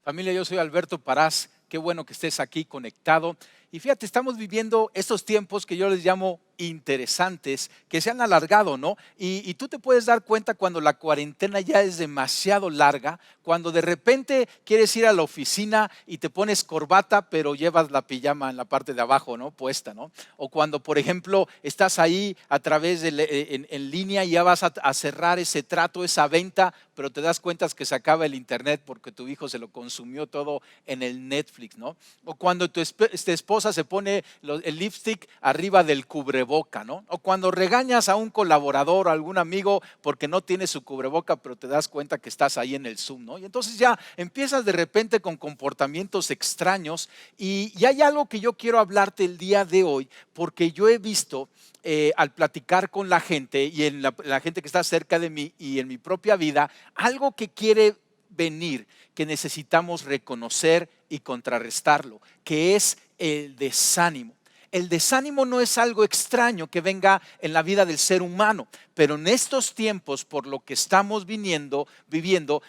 Familia, yo soy Alberto Parás. Qué bueno que estés aquí conectado. Y fíjate, estamos viviendo estos tiempos que yo les llamo interesantes, que se han alargado, ¿no? Y tú te puedes dar cuenta cuando la cuarentena ya es demasiado larga, cuando de repente quieres ir a la oficina y te pones corbata, pero llevas la pijama en la parte de abajo, ¿no? Puesta, ¿no? O cuando, por ejemplo, estás ahí a través en línea y ya vas a cerrar ese trato, esa venta, pero te das cuenta que se acaba el internet porque tu hijo se lo consumió todo en el Netflix, ¿no? O cuando tu esposa se pone el lipstick arriba del cubreboca, ¿no? O cuando regañas a un colaborador o a algún amigo porque no tiene su cubreboca, pero te das cuenta que estás ahí en el Zoom, ¿no? Y entonces ya empiezas de repente con comportamientos extraños y hay algo que yo quiero hablarte el día de hoy porque yo he visto al platicar con la gente y en la gente que está cerca de mí y en mi propia vida, algo que quiere venir, que necesitamos reconocer y contrarrestarlo, que es el desánimo. El desánimo no es algo extraño que venga en la vida del ser humano, pero en estos tiempos, por lo que estamos viviendo,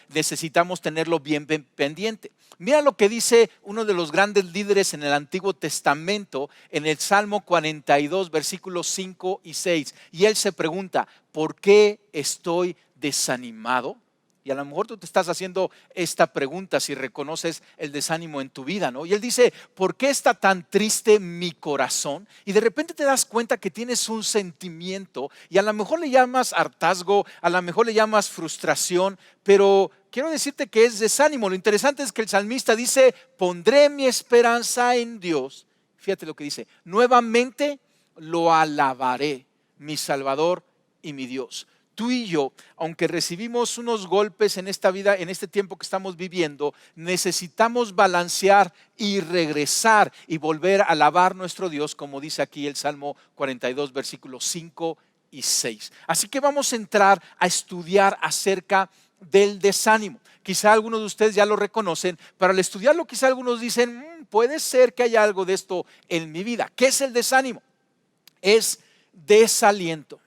necesitamos tenerlo bien pendiente. Mira lo que dice uno de los grandes líderes en el Antiguo Testamento, en el Salmo 42, versículos 5 y 6. Y él se pregunta, ¿por qué estoy desanimado? Y a lo mejor tú te estás haciendo esta pregunta si reconoces el desánimo en tu vida, ¿no? Y él dice, ¿por qué está tan triste mi corazón? Y de repente te das cuenta que tienes un sentimiento y a lo mejor le llamas hartazgo, a lo mejor le llamas frustración, pero quiero decirte que es desánimo. Lo interesante es que el salmista dice, pondré mi esperanza en Dios. Fíjate lo que dice, nuevamente lo alabaré, mi Salvador y mi Dios. Tú y yo, aunque recibimos unos golpes en esta vida, en este tiempo que estamos viviendo, necesitamos balancear y regresar y volver a alabar nuestro Dios, como dice aquí el Salmo 42, versículos 5 y 6. Así que vamos a entrar a estudiar acerca del desánimo. Quizá algunos de ustedes ya lo reconocen, pero al estudiarlo quizá algunos dicen, puede ser que haya algo de esto en mi vida. ¿Qué es el desánimo? Es desaliento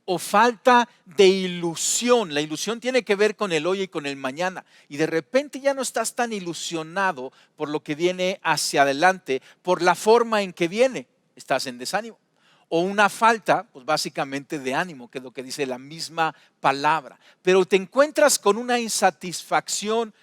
o falta de ilusión. La ilusión tiene que ver con el hoy y con el mañana. Y de repente ya no estás tan ilusionado por lo que viene hacia adelante, por la forma en que viene. Estás en desánimo. O una falta, pues básicamente de ánimo, que es lo que dice la misma palabra. Pero te encuentras con una insatisfacción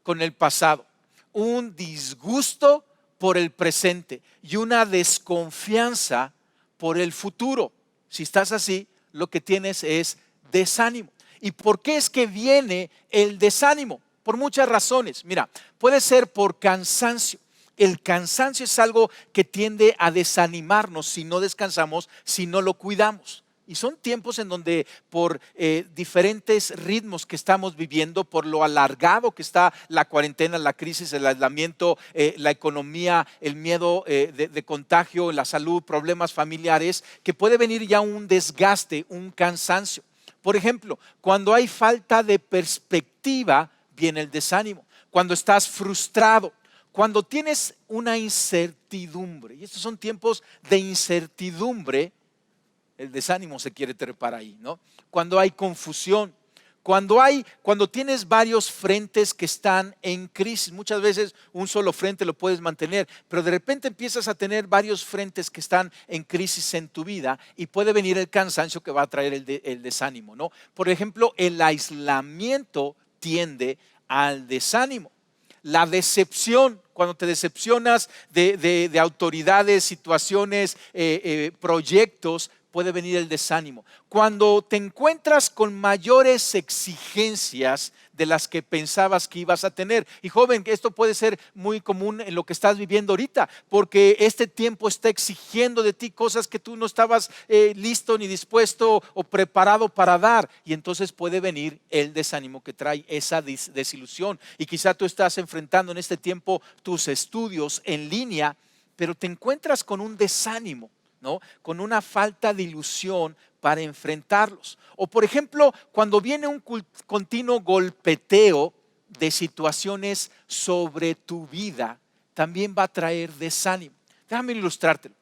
con el pasado, un disgusto por el presente y una desconfianza por el futuro. Si estás así, lo que tienes es desánimo. ¿Y por qué es que viene el desánimo? Por muchas razones. Mira, puede ser por cansancio. El cansancio es algo que tiende a desanimarnos si no descansamos, si no lo cuidamos. Y son tiempos en donde por diferentes ritmos que estamos viviendo, por lo alargado que está la cuarentena, la crisis, el aislamiento, la economía, el miedo de contagio, la salud, problemas familiares, que puede venir ya un desgaste, un cansancio. Por ejemplo, cuando hay falta de perspectiva, viene el desánimo. Cuando estás frustrado, cuando tienes una incertidumbre, y estos son tiempos de incertidumbre, el desánimo se quiere trepar ahí, ¿no? Cuando hay confusión, cuando tienes varios frentes que están en crisis. Muchas veces un solo frente lo puedes mantener, pero de repente empiezas a tener varios frentes que están en crisis en tu vida y puede venir el cansancio que va a traer el desánimo, ¿no? Por ejemplo, el aislamiento tiende al desánimo. La decepción, cuando te decepcionas de autoridades, situaciones, proyectos, puede venir el desánimo. Cuando te encuentras con mayores exigencias de las que pensabas que ibas a tener. Y joven, esto puede ser muy común en lo que estás viviendo ahorita, porque este tiempo está exigiendo de ti cosas que tú no estabas listo ni dispuesto o preparado para dar. Y entonces puede venir el desánimo que trae esa desilusión. Y quizá tú estás enfrentando en este tiempo tus estudios en línea, pero te encuentras con un desánimo, ¿no? Con una falta de ilusión para enfrentarlos. O por ejemplo, cuando viene un continuo golpeteo de situaciones sobre tu vida, también va a traer desánimo. Déjame ilustrártelo.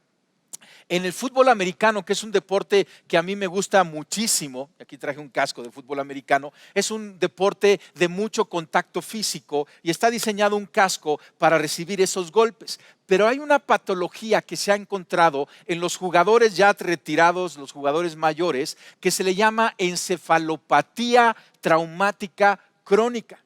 En el fútbol americano, que es un deporte que a mí me gusta muchísimo, aquí traje un casco de fútbol americano, es un deporte de mucho contacto físico y está diseñado un casco para recibir esos golpes. Pero hay una patología que se ha encontrado en los jugadores ya retirados, los jugadores mayores, que se le llama encefalopatía traumática crónica.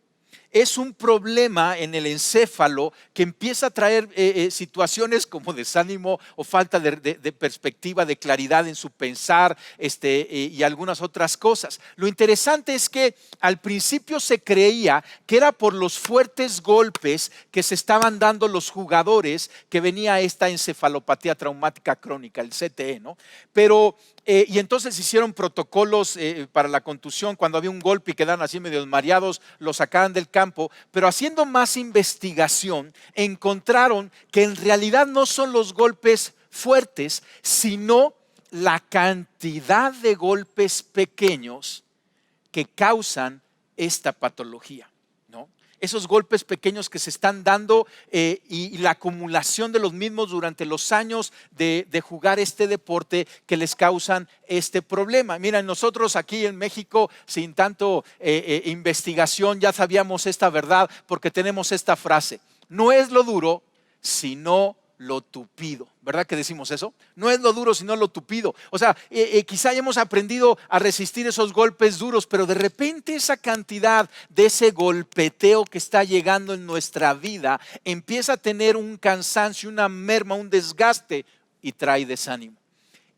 Es un problema en el encéfalo que empieza a traer situaciones como desánimo o falta de perspectiva, de claridad en su pensar y algunas otras cosas. Lo interesante es que al principio se creía que era por los fuertes golpes que se estaban dando los jugadores que venía esta encefalopatía traumática crónica, el CTE, ¿no? Pero y entonces hicieron protocolos para la contusión. Cuando había un golpe y quedaban así medio mareados, los sacaban del campo. Pero haciendo más investigación, encontraron que en realidad no son los golpes fuertes, sino la cantidad de golpes pequeños que causan esta patología, ¿no? Esos golpes pequeños que se están dando y la acumulación de los mismos durante los años de jugar este deporte que les causan este problema. Mira, nosotros aquí en México, sin tanto investigación, ya sabíamos esta verdad porque tenemos esta frase: no es lo duro, sino lo tupido. ¿Verdad que decimos eso? No es lo duro, sino lo tupido. O sea, quizá hayamos aprendido a resistir esos golpes duros, pero de repente esa cantidad de ese golpeteo que está llegando en nuestra vida empieza a tener un cansancio, una merma, un desgaste y trae desánimo.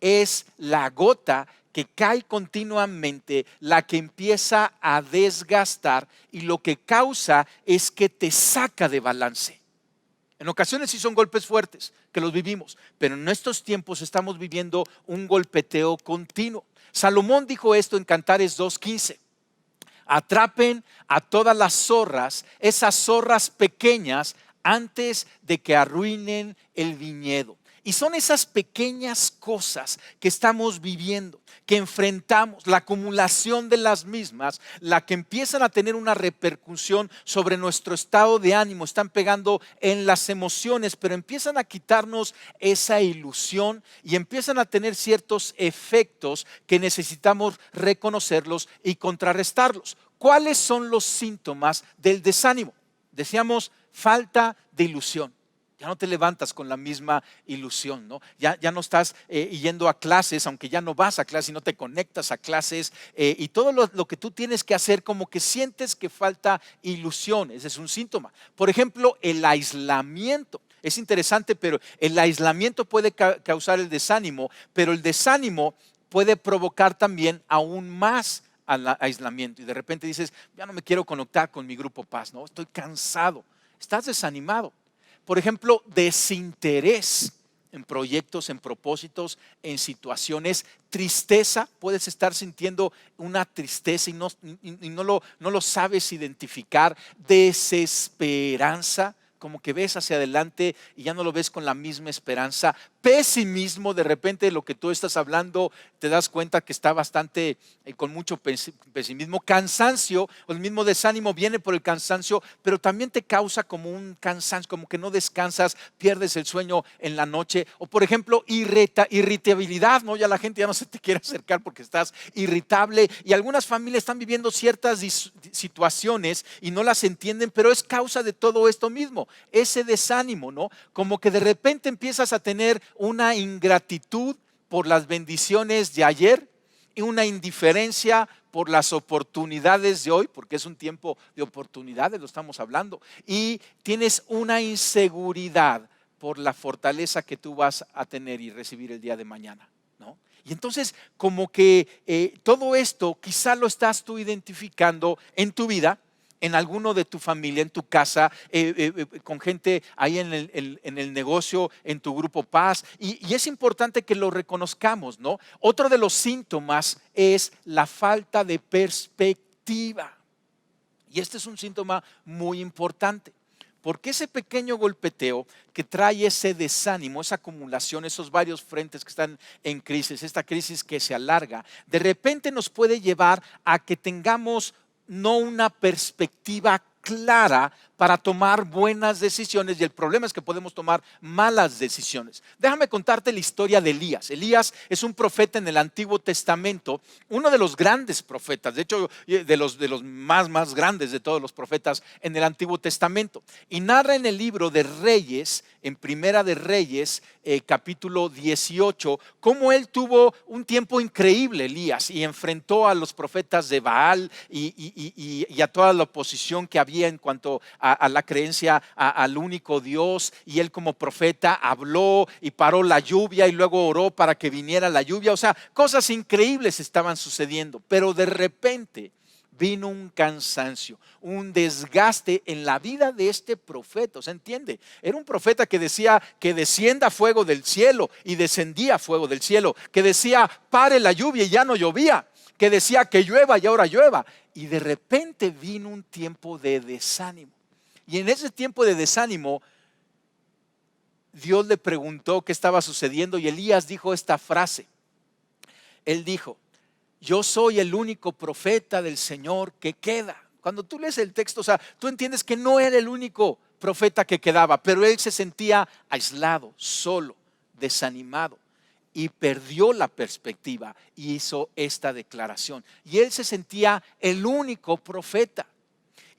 Es la gota que cae continuamente la que empieza a desgastar y lo que causa es que te saca de balance. En ocasiones sí son golpes fuertes que los vivimos, pero en estos tiempos estamos viviendo un golpeteo continuo. Salomón dijo esto en Cantares 2:15: atrapen a todas las zorras, esas zorras pequeñas, antes de que arruinen el viñedo. Y son esas pequeñas cosas que estamos viviendo, que enfrentamos, la acumulación de las mismas, la que empiezan a tener una repercusión sobre nuestro estado de ánimo, están pegando en las emociones, pero empiezan a quitarnos esa ilusión y empiezan a tener ciertos efectos que necesitamos reconocerlos y contrarrestarlos. ¿Cuáles son los síntomas del desánimo? Decíamos, falta de ilusión. Ya no te levantas con la misma ilusión, ¿no? Ya no estás yendo a clases, aunque ya no vas a clases y no te conectas a clases, y todo lo que tú tienes que hacer, como que sientes que falta ilusión. Ese es un síntoma. Por ejemplo, el aislamiento. Es interesante, pero el aislamiento puede causar el desánimo, pero el desánimo puede provocar también aún más al aislamiento. Y de repente dices, ya no me quiero conectar con mi grupo Paz, ¿no? Estoy cansado. Estás desanimado. Por ejemplo, desinterés en proyectos, en propósitos, en situaciones. Tristeza, puedes estar sintiendo una tristeza y no lo sabes identificar. Desesperanza, como que ves hacia adelante y ya no lo ves con la misma esperanza. Pesimismo, de repente lo que tú estás hablando te das cuenta que está bastante con mucho pesimismo. Cansancio, el mismo desánimo viene por el cansancio, pero también te causa como un cansancio, como que no descansas, pierdes el sueño en la noche. O por ejemplo, irritabilidad, ¿no? Ya la gente ya no se te quiere acercar porque estás irritable, y algunas familias están viviendo ciertas situaciones y no las entienden, pero es causa de todo esto mismo, ese desánimo, ¿no? Como que de repente empiezas a tener una ingratitud por las bendiciones de ayer y una indiferencia por las oportunidades de hoy, porque es un tiempo de oportunidades, lo estamos hablando, y tienes una inseguridad por la fortaleza que tú vas a tener y recibir el día de mañana, ¿no? Y entonces como que todo esto quizá lo estás tú identificando en tu vida, en alguno de tu familia, en tu casa, con gente ahí en el negocio, en tu grupo Paz, y es importante que lo reconozcamos, ¿no? Otro de los síntomas es la falta de perspectiva, y este es un síntoma muy importante. Porque ese pequeño golpeteo que trae ese desánimo, esa acumulación, esos varios frentes que están en crisis, esta crisis que se alarga, de repente nos puede llevar a que tengamos no una perspectiva clara para tomar buenas decisiones, y el problema es que podemos tomar malas decisiones. Déjame contarte la historia de Elías. Elías es un profeta en el Antiguo Testamento, uno de los grandes profetas, de hecho de los más grandes de todos los profetas en el Antiguo Testamento, y narra en el libro de Reyes, en Primera de Reyes, capítulo 18, cómo él tuvo un tiempo increíble, Elías, y enfrentó a los profetas de Baal y a toda la oposición que había en cuanto a la creencia al único Dios, y él como profeta habló y paró la lluvia y luego oró para que viniera la lluvia. O sea, cosas increíbles estaban sucediendo, pero de repente vino un cansancio, un desgaste en la vida de este profeta. ¿Se entiende? Era un profeta que decía que descienda fuego del cielo, y descendía fuego del cielo, que decía pare la lluvia y ya no llovía, que decía que llueva y ahora llueva. Y de repente vino un tiempo de desánimo, y en ese tiempo de desánimo Dios le preguntó qué estaba sucediendo, y Elías dijo esta frase. Él dijo: yo soy el único profeta del Señor que queda. Cuando tú lees el texto, o sea, tú entiendes que no era el único profeta que quedaba, pero él se sentía aislado, solo, desanimado, y perdió la perspectiva y hizo esta declaración. Y él se sentía el único profeta.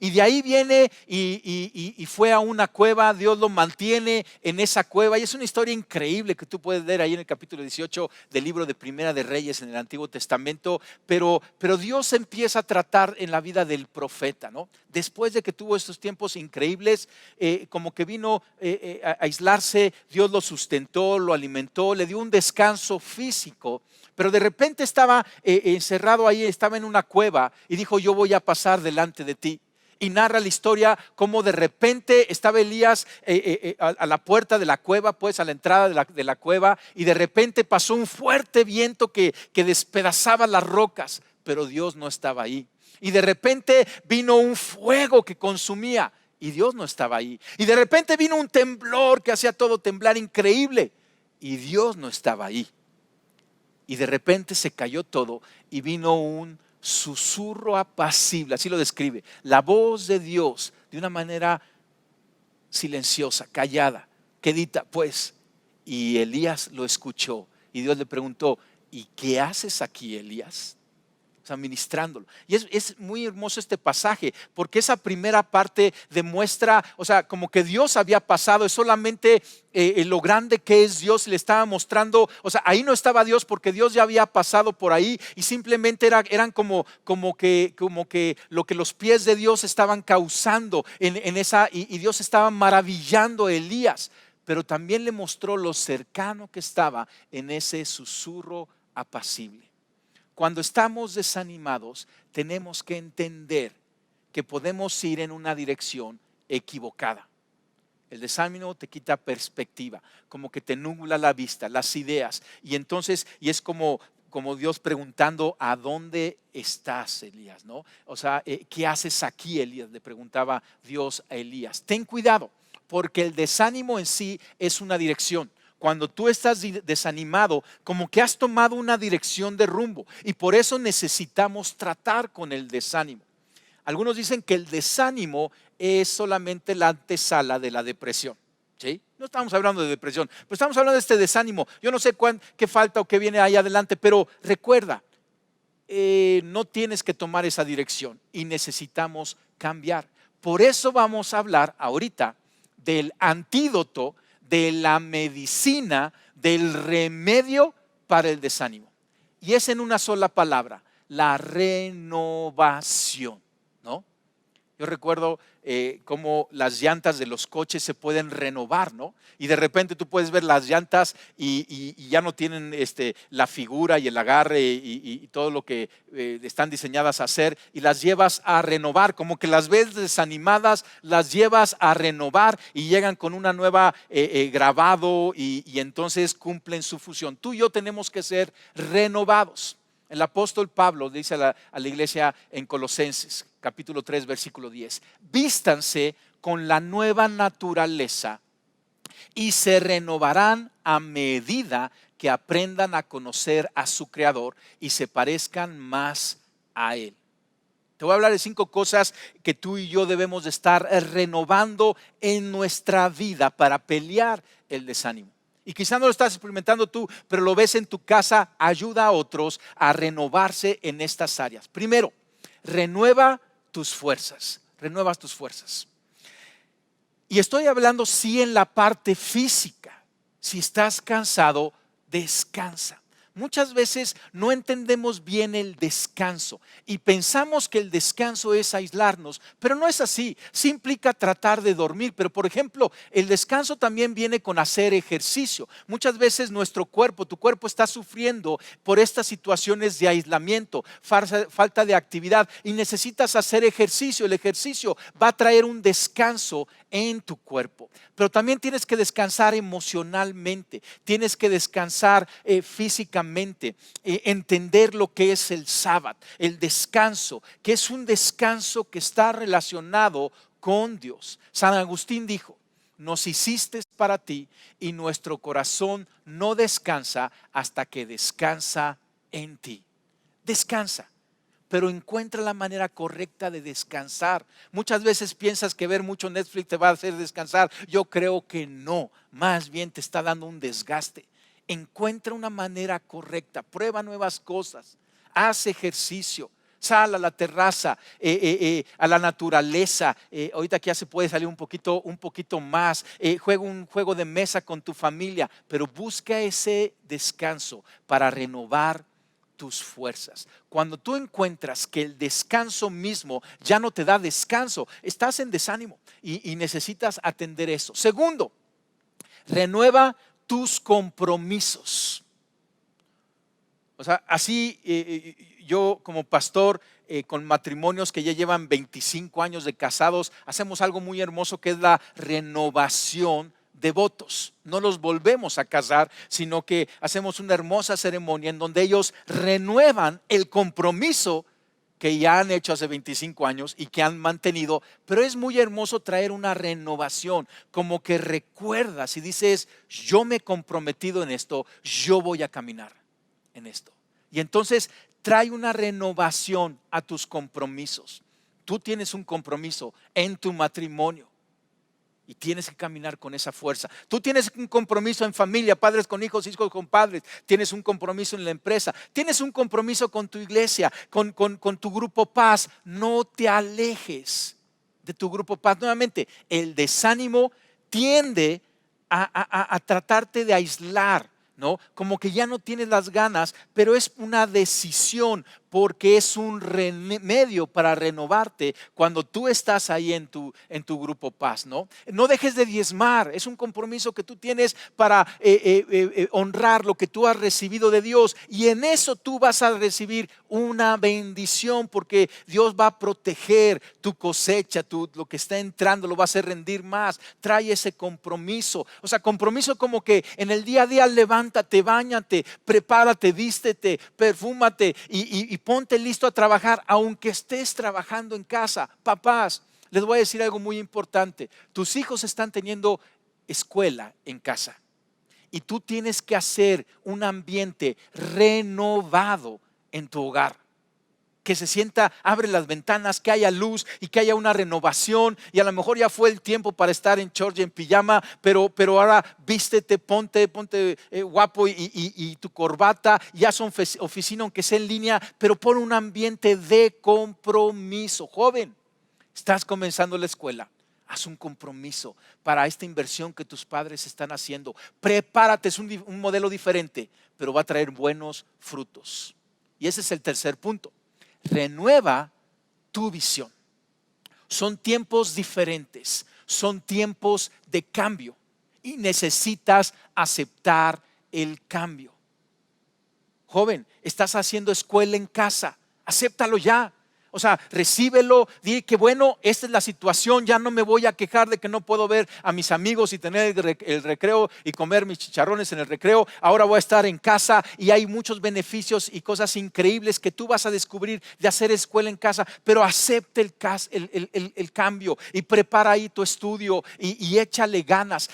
Y de ahí viene y fue a una cueva. Dios lo mantiene en esa cueva, y es una historia increíble que tú puedes ver ahí en el capítulo 18 del libro de Primera de Reyes en el Antiguo Testamento. Pero Dios empieza a tratar en la vida del profeta, ¿no? Después de que tuvo estos tiempos increíbles, como que vino a aislarse, Dios lo sustentó, lo alimentó, le dio un descanso físico. Pero de repente estaba encerrado ahí, estaba en una cueva, y dijo: yo voy a pasar delante de ti. Y narra la historia como de repente estaba Elías a la puerta de la cueva, pues a la entrada de la cueva, y de repente pasó un fuerte viento que despedazaba las rocas, pero Dios no estaba ahí. Y de repente vino un fuego que consumía, y Dios no estaba ahí. Y de repente vino un temblor que hacía todo temblar increíble, y Dios no estaba ahí. Y de repente se cayó todo, y vino un susurro apacible, así lo describe, la voz de Dios de una manera silenciosa, callada, quedita pues. Y Elías lo escuchó, y Dios le preguntó: ¿y qué haces aquí, Elías? O sea, ministrándolo. Y es muy hermoso este pasaje, porque esa primera parte demuestra, o sea, como que Dios había pasado, es solamente lo grande que es Dios, le estaba mostrando. O sea, ahí no estaba Dios, porque Dios ya había pasado por ahí, y simplemente eran como que lo que los pies de Dios estaban causando en esa, y Dios estaba maravillando a Elías, pero también le mostró lo cercano que estaba en ese susurro apacible. Cuando estamos desanimados, tenemos que entender que podemos ir en una dirección equivocada. El desánimo te quita perspectiva, como que te nubla la vista, las ideas. Y entonces, y es como Dios preguntando: ¿a dónde estás, Elías? ¿No? O sea, ¿qué haces aquí, Elías? Le preguntaba Dios a Elías. Ten cuidado, porque el desánimo en sí es una dirección. Cuando tú estás desanimado, como que has tomado una dirección de rumbo, y por eso necesitamos tratar con el desánimo. Algunos dicen que el desánimo es solamente la antesala de la depresión. ¿Sí? No estamos hablando de depresión, pero estamos hablando de este desánimo. Yo no sé qué falta o qué viene ahí adelante, pero recuerda, no tienes que tomar esa dirección, y necesitamos cambiar. Por eso vamos a hablar ahorita del antídoto, de la medicina, del remedio para el desánimo. Y es en una sola palabra: la renovación, ¿no? Yo recuerdo cómo las llantas de los coches se pueden renovar, ¿no? Y de repente tú puedes ver las llantas y ya no tienen la figura y el agarre y todo lo que están diseñadas a hacer, y las llevas a renovar, como que las ves desanimadas, las llevas a renovar y llegan con una nueva grabado, y entonces cumplen su función. Tú y yo tenemos que ser renovados. El apóstol Pablo dice a la iglesia en Colosenses, capítulo 3, versículo 10: vístanse con la nueva naturaleza, y se renovarán a medida que aprendan a conocer a su Creador y se parezcan más a Él. Te voy a hablar de 5 cosas que tú y yo debemos de estar renovando en nuestra vida para pelear el desánimo. Y quizá no lo estás experimentando tú, pero lo ves en tu casa. Ayuda a otros a renovarse en estas áreas. Primero, renueva tus fuerzas. Renuevas tus fuerzas. Y estoy hablando sí en la parte física. Si estás cansado, descansa. Muchas veces no entendemos bien el descanso y pensamos que el descanso es aislarnos, pero no es así. Sí implica tratar de dormir, pero por ejemplo, el descanso también viene con hacer ejercicio. Muchas veces nuestro cuerpo, tu cuerpo está sufriendo por estas situaciones de aislamiento, falta de actividad y necesitas hacer ejercicio. El ejercicio va a traer un descanso en tu cuerpo, pero también tienes que descansar emocionalmente, tienes que descansar físicamente, entender lo que es el sábado, el descanso, que es un descanso que está relacionado con Dios. San Agustín dijo: nos hiciste para ti y nuestro corazón no descansa hasta que descansa en ti. Descansa, pero encuentra la manera correcta de descansar. Muchas veces piensas que ver mucho Netflix te va a hacer descansar. Yo creo que no, más bien te está dando un desgaste. Encuentra una manera correcta, prueba nuevas cosas, haz ejercicio, sal a la terraza, a la naturaleza. Ahorita que ya se puede salir un poquito más, juega un juego de mesa con tu familia, pero busca ese descanso para renovar tus fuerzas. Cuando tú encuentras que el descanso mismo ya no te da descanso, estás en desánimo y necesitas atender eso. Segundo, renueva tus compromisos. O sea, así yo como pastor, con matrimonios que ya llevan 25 años de casados, hacemos algo muy hermoso que es la renovación de votos. No los volvemos a casar, sino que hacemos una hermosa ceremonia en donde ellos renuevan el compromiso que ya han hecho hace 25 años y que han mantenido. Pero es muy hermoso traer una renovación, como que recuerdas y dices: yo me he comprometido en esto, yo voy a caminar en esto. Y entonces trae una renovación a tus compromisos. Tú tienes un compromiso en tu matrimonio y tienes que caminar con esa fuerza. Tú tienes un compromiso en familia, padres con hijos, hijos con padres. Tienes un compromiso en la empresa. Tienes un compromiso con tu iglesia, con tu grupo Paz. No te alejes de tu grupo Paz. Nuevamente, el desánimo tiende a tratarte de aislar, ¿no? Como que ya no tienes las ganas, pero es una decisión, porque es un remedio para renovarte cuando tú estás ahí en tu grupo Paz, ¿no? No dejes de diezmar, es un compromiso que tú tienes para honrar lo que tú has recibido de Dios, y en eso tú vas a recibir una bendición, porque Dios va a proteger tu cosecha, lo que está entrando lo va a hacer rendir más. Trae ese compromiso, o sea, compromiso como que en el día a día levántate, báñate, prepárate, vístete, perfúmate y ponte listo a trabajar, aunque estés trabajando en casa. Papás, les voy a decir algo muy importante. Tus hijos están teniendo escuela en casa y tú tienes que hacer un ambiente renovado en tu hogar. Que se sienta, abre las ventanas, que haya luz y que haya una renovación. Y a lo mejor ya fue el tiempo para estar en short y en pijama, pero ahora vístete, ponte guapo y tu corbata. Ya son oficina, aunque sea en línea, pero pon un ambiente de compromiso. Joven, estás comenzando la escuela. Haz un compromiso para esta inversión que tus padres están haciendo. Prepárate, es un modelo diferente, pero va a traer buenos frutos. Y ese es el tercer punto. Renueva tu visión. Son tiempos diferentes, son tiempos de cambio y necesitas aceptar el cambio. Joven, estás haciendo escuela en casa, acéptalo ya. O sea, recíbelo, di que bueno, esta es la situación, ya no me voy a quejar de que no puedo ver a mis amigos y tener el recreo y comer mis chicharrones en el recreo. Ahora voy a estar en casa y hay muchos beneficios y cosas increíbles que tú vas a descubrir de hacer escuela en casa, pero acepta el cambio y prepara ahí tu estudio y échale ganas.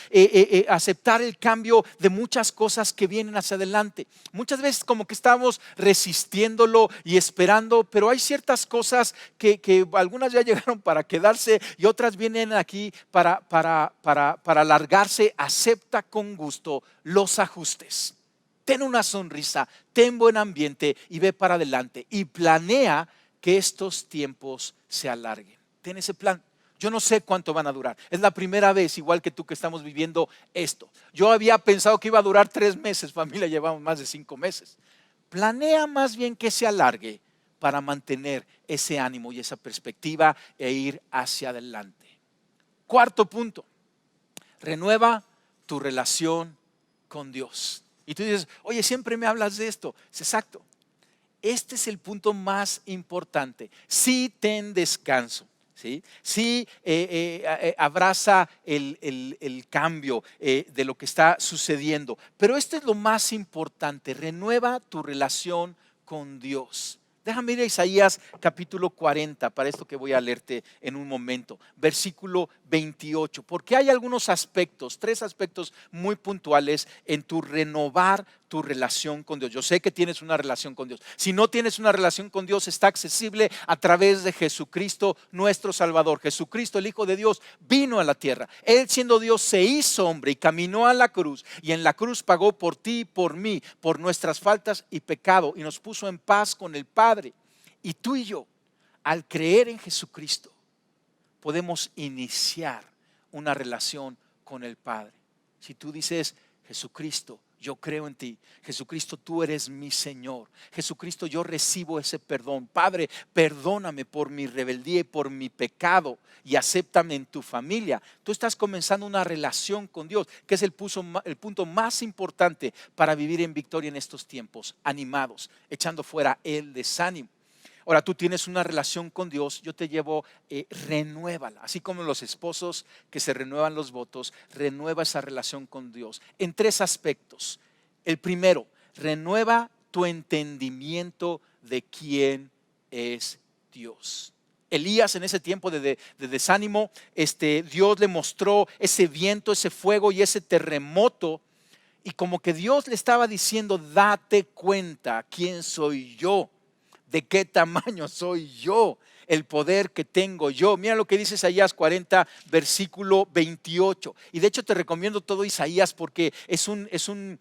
Aceptar el cambio de muchas cosas que vienen hacia adelante. Muchas veces como que estamos resistiéndolo y esperando, pero hay ciertas cosas cosas que algunas ya llegaron para quedarse y otras vienen aquí para alargarse. Acepta con gusto los ajustes. Ten una sonrisa, ten buen ambiente y ve para adelante. Y planea que estos tiempos se alarguen. Ten ese plan. Yo no sé cuánto van a durar. Es la primera vez, igual que tú, que estamos viviendo esto. Yo había pensado que iba a durar 3 meses, familia, llevamos más de 5 meses. Planea más bien que se alargue para mantener ese ánimo y esa perspectiva e ir hacia adelante. Cuarto punto, renueva tu relación con Dios. Y tú dices, oye, siempre me hablas de esto. Es exacto. Este es el punto más importante. Sí, ten descanso. Sí, abraza el cambio de lo que está sucediendo. Pero este es lo más importante. Renueva tu relación con Dios. Déjame ir a Isaías capítulo 40, para esto que voy a leerte en un momento, versículo 28, porque hay algunos aspectos, 3 aspectos muy puntuales en tu renovar tu relación con Dios. Yo sé que tienes una relación con Dios. Si no tienes una relación con Dios, está accesible a través de Jesucristo, nuestro Salvador. Jesucristo, el Hijo de Dios, vino a la tierra. Él, siendo Dios, se hizo hombre y caminó a la cruz, y en la cruz pagó por ti y por mí, por nuestras faltas y pecado, y nos puso en paz con el Padre. Y tú y yo, al creer en Jesucristo, podemos iniciar una relación con el Padre. Si tú dices, Jesucristo, yo creo en ti. Jesucristo, tú eres mi Señor. Jesucristo, yo recibo ese perdón. Padre, perdóname por mi rebeldía y por mi pecado y acéptame en tu familia. Tú estás comenzando una relación con Dios, que es el punto más importante para vivir en victoria en estos tiempos, animados, echando fuera el desánimo. Ahora, tú tienes una relación con Dios, yo te llevo, renuévala. Así como los esposos que se renuevan los votos, renueva esa relación con Dios en 3 aspectos. El primero, renueva tu entendimiento de quién es Dios. Elías, en ese tiempo de desánimo, Dios le mostró ese viento, ese fuego y ese terremoto. Y como que Dios le estaba diciendo, date cuenta quién soy yo. ¿De qué tamaño soy yo? El poder que tengo yo. Mira lo que dice Isaías 40, versículo 28. Y de hecho te recomiendo todo Isaías porque es un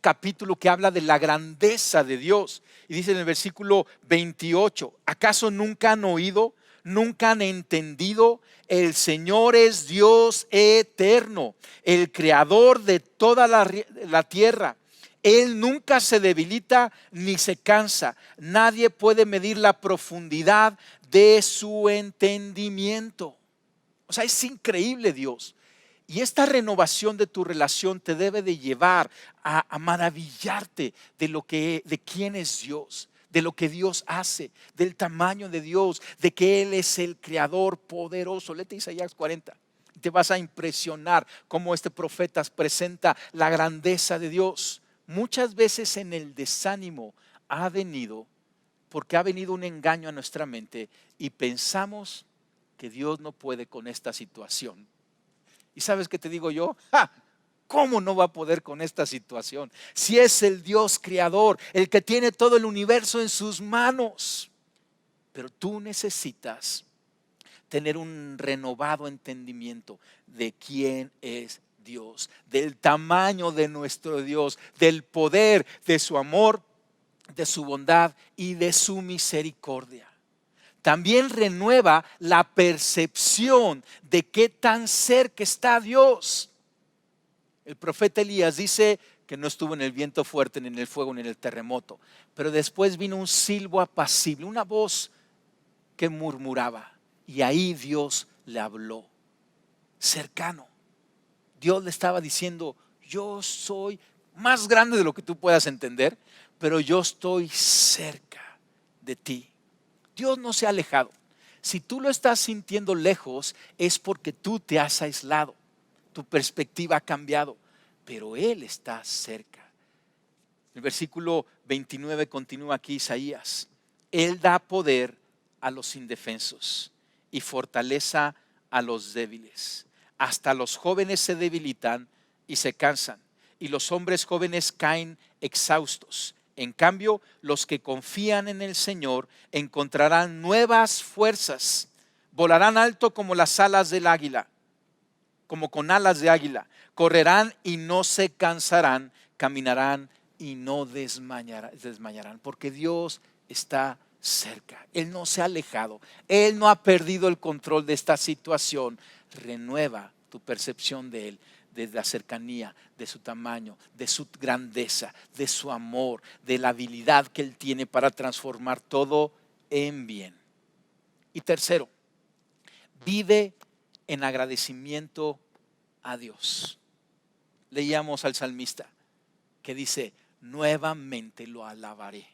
capítulo que habla de la grandeza de Dios. Y dice en el versículo 28, ¿acaso nunca han oído? ¿Nunca han entendido? El Señor es Dios eterno, el creador de toda la tierra. Él nunca se debilita ni se cansa. Nadie puede medir la profundidad de su entendimiento. O sea, es increíble Dios. Y esta renovación de tu relación te debe de llevar a maravillarte de quién es Dios, de lo que Dios hace, del tamaño de Dios, de que Él es el creador poderoso. Léete Isaías 40. Te vas a impresionar cómo este profeta presenta la grandeza de Dios. Muchas veces en el desánimo ha venido porque ha venido un engaño a nuestra mente y pensamos que Dios no puede con esta situación. ¿Y sabes qué te digo yo? ¡Ja! ¿Cómo no va a poder con esta situación? Si es el Dios creador, el que tiene todo el universo en sus manos. Pero tú necesitas tener un renovado entendimiento de quién es Dios, del tamaño de nuestro Dios, del poder de su amor, de su bondad y de su misericordia. También renueva la percepción de qué tan cerca está Dios. El profeta Elías dice que no estuvo en el viento fuerte, ni en el fuego, ni en el terremoto, pero después vino un silbo apacible, una voz que murmuraba, y ahí Dios le habló, cercano. Dios le estaba diciendo, yo soy más grande de lo que tú puedas entender, pero yo estoy cerca de ti. Dios no se ha alejado. Si tú lo estás sintiendo lejos, es porque tú te has aislado. Tu perspectiva ha cambiado, pero Él está cerca. El versículo 29 continúa aquí Isaías. Él da poder a los indefensos y fortaleza a los débiles. Hasta los jóvenes se debilitan y se cansan, y los hombres jóvenes caen exhaustos. En cambio, los que confían en el Señor encontrarán nuevas fuerzas. Volarán alto como las alas del águila, como con alas de águila. Correrán y no se cansarán, caminarán y no desmayarán, porque Dios está cerca. Él no se ha alejado. Él no ha perdido el control de esta situación. Renueva tu percepción de Él, de la cercanía, de su tamaño, de su grandeza, de su amor, de la habilidad que Él tiene para transformar todo en bien. Y tercero, vive en agradecimiento a Dios. Leíamos al salmista que dice: nuevamente lo alabaré.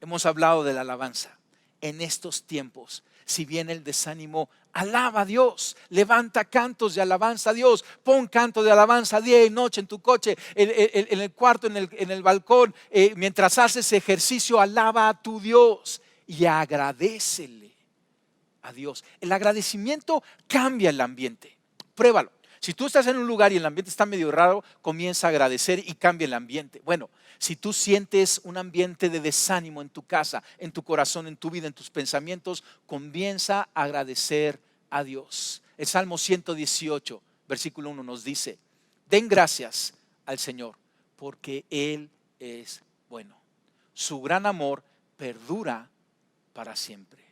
Hemos hablado de la alabanza. En estos tiempos, si viene el desánimo, alaba a Dios, levanta cantos de alabanza a Dios, pon cantos de alabanza día y noche en tu coche, en el cuarto, en el balcón, mientras haces ejercicio, alaba a tu Dios y agradécele a Dios. El agradecimiento cambia el ambiente. Pruébalo. Si tú estás en un lugar y el ambiente está medio raro, comienza a agradecer y cambia el ambiente. Bueno, si tú sientes un ambiente de desánimo en tu casa, en tu corazón, en tu vida, en tus pensamientos, comienza a agradecer a Dios. El Salmo 118, versículo 1 nos dice: den gracias al Señor, porque Él es bueno. Su gran amor perdura para siempre.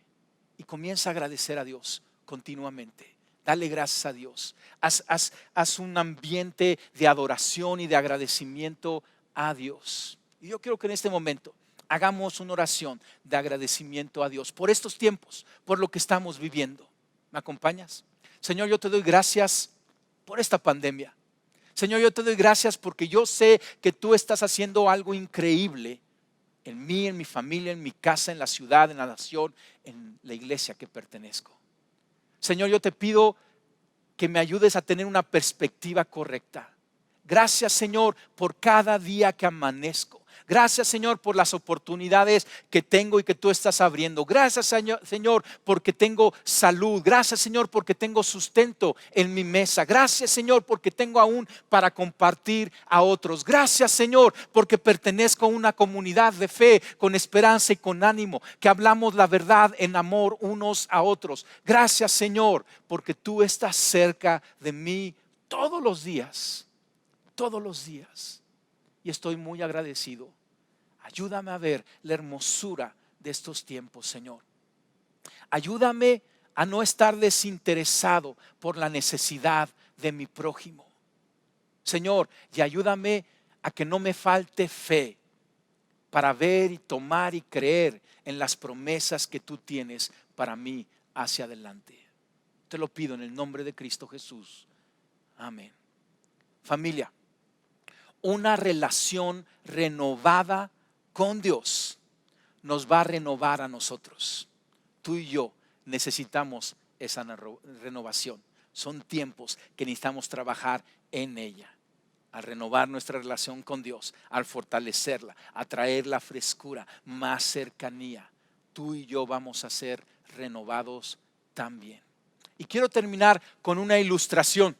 Y comienza a agradecer a Dios continuamente. Dale gracias a Dios. Haz un ambiente de adoración y de agradecimiento a Dios. Y yo quiero que en este momento hagamos una oración de agradecimiento a Dios por estos tiempos, por lo que estamos viviendo. ¿Me acompañas? Señor, yo te doy gracias por esta pandemia. Señor, yo te doy gracias porque yo sé que tú estás haciendo algo increíble en mí, en mi familia, en mi casa, en la ciudad, en la nación, en la iglesia que pertenezco. Señor, yo te pido que me ayudes a tener una perspectiva correcta. Gracias, Señor, por cada día que amanezco. Gracias, Señor, por las oportunidades que tengo y que tú estás abriendo. Gracias, Señor, porque tengo salud. Gracias, Señor, porque tengo sustento en mi mesa. Gracias, Señor, porque tengo aún para compartir a otros. Gracias, Señor, porque pertenezco a una comunidad de fe, con esperanza y con ánimo, que hablamos la verdad en amor unos a otros. Gracias, Señor, porque tú estás cerca de mí todos los días. Todos los días. Y estoy muy agradecido. Ayúdame a ver la hermosura de estos tiempos, Señor. Ayúdame a no estar desinteresado por la necesidad de mi prójimo, Señor, y ayúdame a que no me falte fe para ver y tomar y creer en las promesas que tú tienes para mí hacia adelante. Te lo pido en el nombre de Cristo Jesús. Amén. Familia, una relación renovada con Dios nos va a renovar a nosotros. Tú y yo necesitamos esa renovación. Son tiempos que necesitamos trabajar en ella. Al renovar nuestra relación con Dios, al fortalecerla, a traer la frescura, más cercanía, tú y yo vamos a ser renovados también. Y quiero terminar con una ilustración.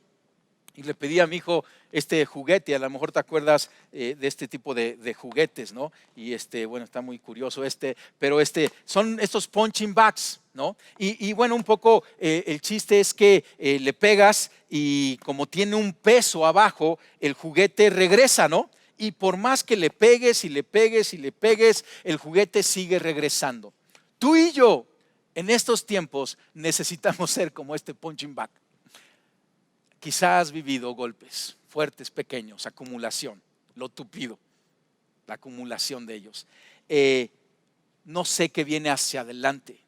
Y le pedí a mi hijo este juguete, a lo mejor te acuerdas de este tipo de juguetes, ¿no? Y bueno, está muy curioso pero son estos punching bags, ¿no? Y bueno, un poco el chiste es que le pegas y como tiene un peso abajo, el juguete regresa, ¿no? Y por más que le pegues y le pegues y le pegues, el juguete sigue regresando. Tú y yo, en estos tiempos, necesitamos ser como este punching bag. Quizás has vivido golpes fuertes, pequeños, acumulación, lo tupido, la acumulación de ellos. No sé qué viene hacia adelante,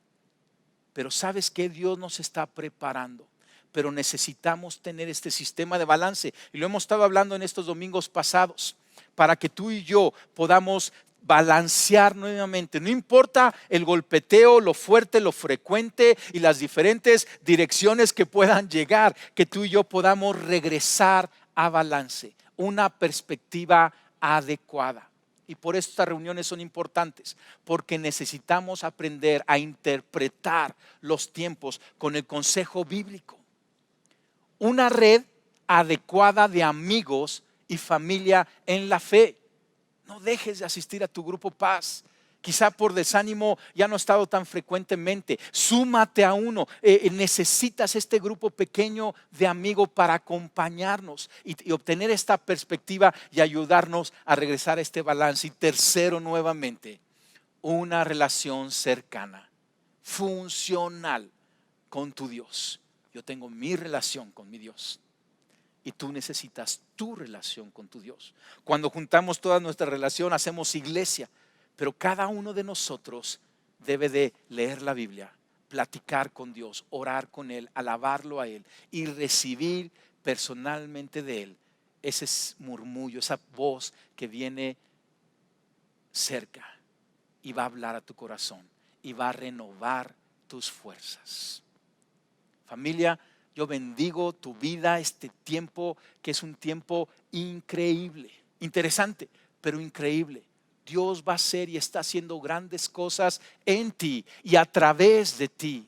pero sabes que Dios nos está preparando. Pero necesitamos tener este sistema de balance, y lo hemos estado hablando en estos domingos pasados, para que tú y yo podamos balancear nuevamente. No importa el golpeteo, lo fuerte, lo frecuente y las diferentes direcciones que puedan llegar, que tú y yo podamos regresar a balance, una perspectiva adecuada. Y por eso estas reuniones son importantes, porque necesitamos aprender a interpretar los tiempos con el consejo bíblico. Una red adecuada de amigos y familia en la fe. No dejes de asistir a tu grupo Paz. Quizá por desánimo ya no ha estado tan frecuentemente. Súmate a uno. Necesitas este grupo pequeño de amigos para acompañarnos y obtener esta perspectiva y ayudarnos a regresar a este balance. Y tercero, nuevamente, una relación cercana, funcional con tu Dios. Yo tengo mi relación con mi Dios. Y tú necesitas tu relación con tu Dios. Cuando juntamos toda nuestra relación, hacemos iglesia. Pero cada uno de nosotros debe de leer la Biblia, platicar con Dios, orar con Él, alabarlo a Él y recibir personalmente de Él ese murmullo, esa voz que viene cerca y va a hablar a tu corazón y va a renovar tus fuerzas. Familia, yo bendigo tu vida, este tiempo que es un tiempo increíble, interesante, pero increíble. Dios va a hacer y está haciendo grandes cosas en ti y a través de ti,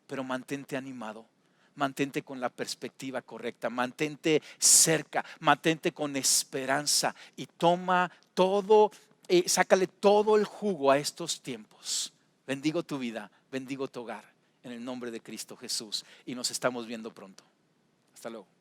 pero mantente animado. Mantente con la perspectiva correcta, mantente cerca, mantente con esperanza y toma todo, sácale todo el jugo a estos tiempos. Bendigo tu vida, bendigo tu hogar en el nombre de Cristo Jesús y nos estamos viendo pronto. Hasta luego.